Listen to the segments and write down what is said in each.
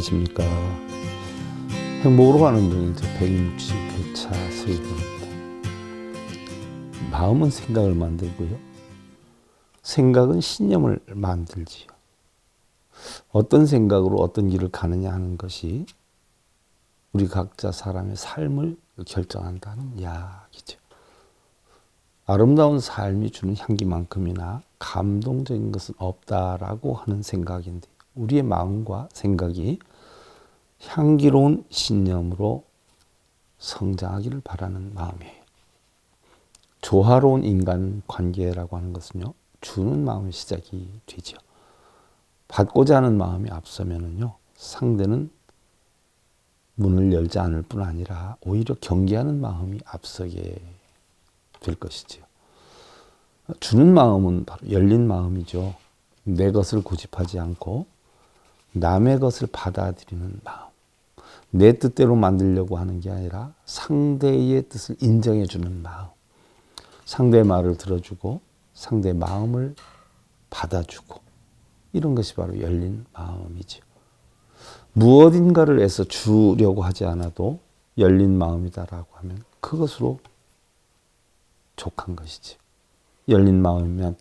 안녕하십니까. 행복으로 가는 중 160회차 서희입니다. 마음은 생각을 만들고요. 생각은 신념을 만들지요. 어떤 생각으로 어떤 길을 가느냐 하는 것이 우리 각자 사람의 삶을 결정한다는 이야기죠. 아름다운 삶이 주는 향기만큼이나 감동적인 것은 없다라고 하는 생각인데, 우리의 마음과 생각이 향기로운 신념으로 성장하기를 바라는 마음이에요. 조화로운 인간 관계라고 하는 것은요, 주는 마음의 시작이 되죠. 받고자 하는 마음이 앞서면은요, 상대는 문을 열지 않을 뿐 아니라 오히려 경계하는 마음이 앞서게 될 것이지요. 주는 마음은 바로 열린 마음이죠. 내 것을 고집하지 않고 남의 것을 받아들이는 마음. 내 뜻대로 만들려고 하는 게 아니라 상대의 뜻을 인정해 주는 마음. 상대의 말을 들어주고 상대의 마음을 받아주고, 이런 것이 바로 열린 마음이죠. 무엇인가를 애써 주려고 하지 않아도 열린 마음이다라고 하면 그것으로 족한 것이지. 열린 마음이면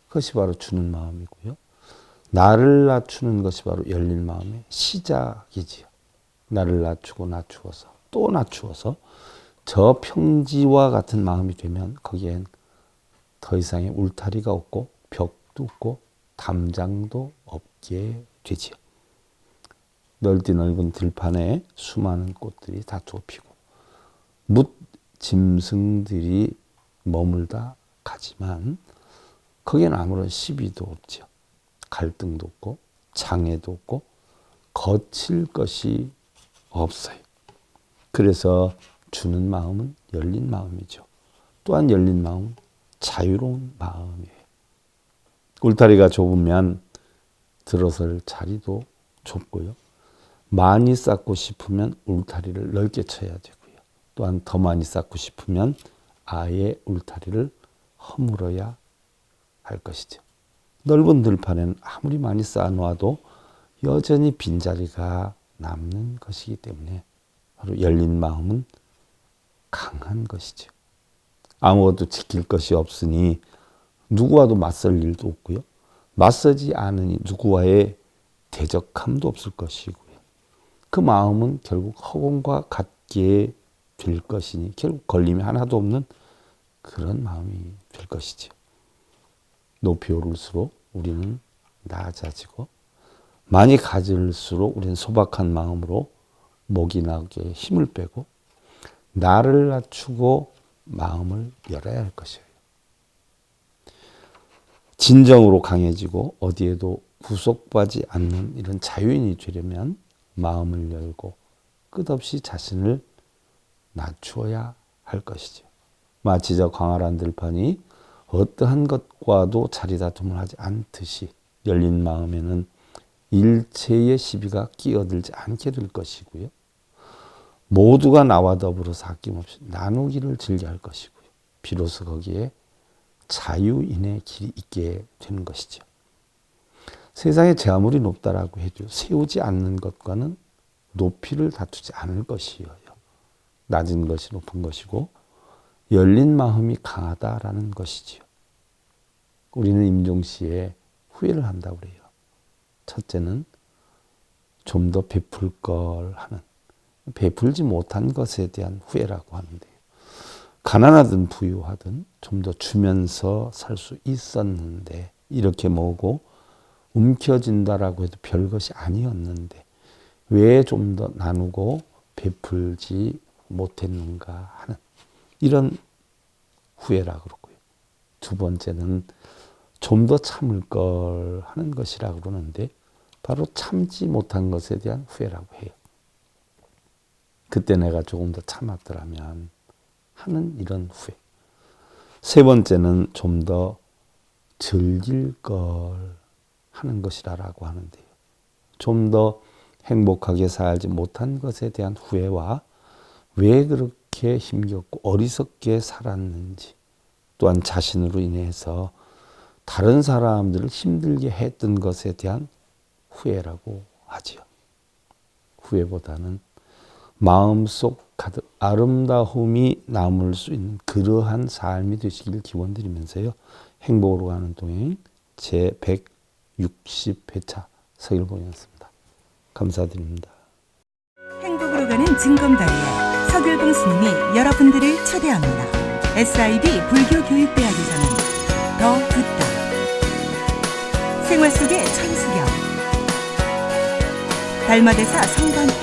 그것이 바로 주는 마음이고요. 나를 낮추는 것이 바로 열린 마음의 시작이지요. 나를 낮추고 낮추어서 또 낮추어서 저 평지와 같은 마음이 되면 거기엔 더 이상의 울타리가 없고 벽도 없고 담장도 없게 되지요. 넓디 넓은 들판에 수많은 꽃들이 다 좁히고 뭇 짐승들이 머물다 가지만 거기엔 아무런 시비도 없죠. 갈등도 없고 장애도 없고 거칠 것이 없어요. 그래서 주는 마음은 열린 마음이죠. 또한 열린 마음은 자유로운 마음이에요. 울타리가 좁으면 들어설 자리도 좁고요. 많이 쌓고 싶으면 울타리를 넓게 쳐야 되고요. 또한 더 많이 쌓고 싶으면 아예 울타리를 허물어야 할 것이죠. 넓은 들판에는 아무리 많이 쌓아놓아도 여전히 빈자리가 남는 것이기 때문에 바로 열린 마음은 강한 것이죠. 아무것도 지킬 것이 없으니 누구와도 맞설 일도 없고요. 맞서지 않으니 누구와의 대적함도 없을 것이고요. 그 마음은 결국 허공과 같게 될 것이니 결국 걸림이 하나도 없는 그런 마음이 될 것이죠. 높이 오를수록 우리는 낮아지고 많이 가질수록 우리는 소박한 마음으로 목이 나게 힘을 빼고 나를 낮추고 마음을 열어야 할 것이에요. 진정으로 강해지고 어디에도 구속받지 않는 이런 자유인이 되려면 마음을 열고 끝없이 자신을 낮추어야 할 것이죠. 마치 저 광활한 들판이 어떠한 것과도 자리다툼을 하지 않듯이 열린 마음에는 일체의 시비가 끼어들지 않게 될 것이고요. 모두가 나와 더불어서 아낌없이 나누기를 즐겨 할 것이고요. 비로소 거기에 자유인의 길이 있게 되는 것이죠. 세상에 제 아무리 높다라고 해도 세우지 않는 것과는 높이를 다투지 않을 것이에요. 낮은 것이 높은 것이고 열린 마음이 강하다라는 것이지요. 우리는 임종시에 후회를 한다고 그래요. 첫째는 좀 더 베풀 걸 하는, 베풀지 못한 것에 대한 후회라고 하는데요. 가난하든 부유하든 좀 더 주면서 살 수 있었는데, 이렇게 모으고 움켜진다라고 해도 별것이 아니었는데 왜 좀 더 나누고 베풀지 못했는가 하는 이런 후회라 그러고요. 두 번째는 좀 더 참을 걸 하는 것이라고 그러는데 바로 참지 못한 것에 대한 후회라고 해요. 그때 내가 조금 더 참았더라면 하는 이런 후회. 세 번째는 좀 더 즐길 걸 하는 것이라고 하는데요. 좀 더 행복하게 살지 못한 것에 대한 후회와 왜 그렇게 힘겹고 어리석게 살았는지, 또한 자신으로 인해서 다른 사람들을 힘들게 했던 것에 대한 후회라고 하지요. 후회보다는 마음속 가득 아름다움이 남을 수 있는 그러한 삶이 되시길 기원드리면서요. 행복으로 가는 동행 제160회차 서길봉이었습니다. 감사드립니다. 행복으로 가는 징검다리에 서길봉 스님이 여러분들을 초대합니다. SIB 불교교육대학에서는 더 듣다, 생활 속의 천수경, 달마대사 성관법,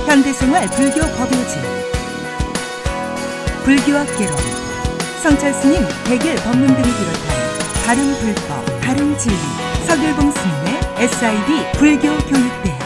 현대생활 불교 법요지, 불교학개론, 성철스님 백일 법문 등을 비롯한 다른 불법, 다른 진리, 서길봉 스님의 SIB 불교교육대학.